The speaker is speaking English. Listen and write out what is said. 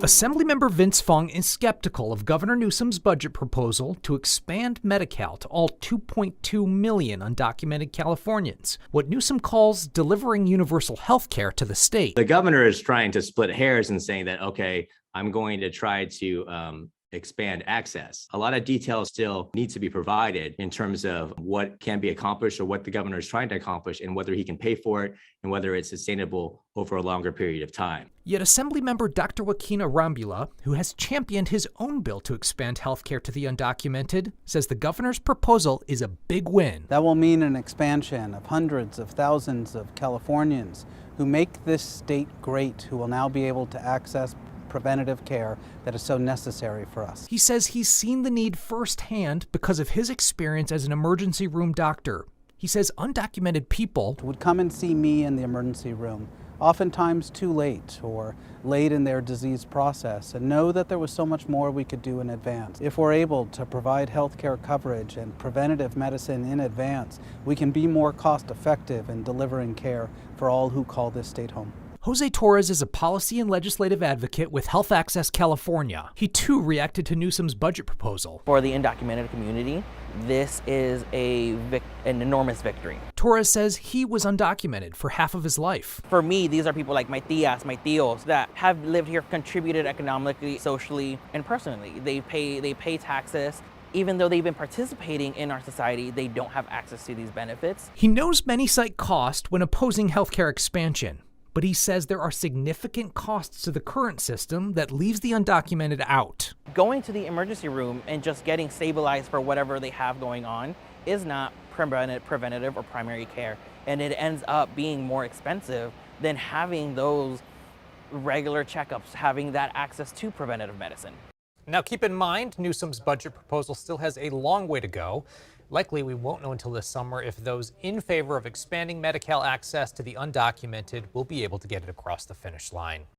Assemblymember Vince Fung is skeptical of Governor Newsom's budget proposal to expand Medi-Cal to all 2.2 million undocumented Californians, what Newsom calls delivering universal health care to the state. The governor is trying to split hairs and saying that, okay, I'm going to try to expand access. A lot of details still need to be provided in terms of what can be accomplished or what the governor is trying to accomplish and whether he can pay for it and whether it's sustainable over a longer period of time. Yet Assemblymember Dr. Joaquin Arambula, who has championed his own bill to expand health care to the undocumented, says the governor's proposal is a big win. That will mean an expansion of hundreds of thousands of Californians who make this state great, who will now be able to access preventative care that is so necessary for us. He says he's seen the need firsthand because of his experience as an emergency room doctor. He says undocumented people would come and see me in the emergency room, oftentimes too late or late in their disease process, and know that there was so much more we could do in advance. If we're able to provide health care coverage and preventative medicine in advance, we can be more cost effective in delivering care for all who call this state home. Jose Torres is a policy and legislative advocate with Health Access California. He too reacted to Newsom's budget proposal. For the undocumented community, this is an enormous victory. Torres says he was undocumented for half of his life. For me, these are people like my tias, my tios that have lived here, contributed economically, socially, and personally. They pay taxes. Even though they've been participating in our society, they don't have access to these benefits. He knows many cite cost when opposing healthcare expansion, but he says there are significant costs to the current system that leaves the undocumented out. Going to the emergency room and just getting stabilized for whatever they have going on is not preventative or primary care, and it ends up being more expensive than having those regular checkups, having that access to preventative medicine. Now keep in mind, Newsom's budget proposal still has a long way to go. Likely we won't know until this summer if those in favor of expanding Medi-Cal access to the undocumented will be able to get it across the finish line.